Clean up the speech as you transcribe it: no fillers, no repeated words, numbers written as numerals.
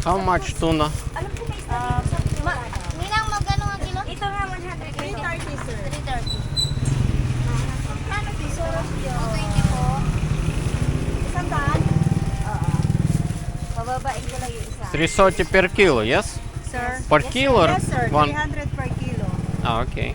How much tuna? Alam ko may isa dito sa Ninang, magkano nga kilo? Ito nga 100. 330, sir. 330. Kano piso? 220 po. Isang daan? Oo. Pababain ko lang yung isa. 330 per kilo, yes? Sir? Per kilo or Yes, sir. one? 300 per kilo. Ah, okay.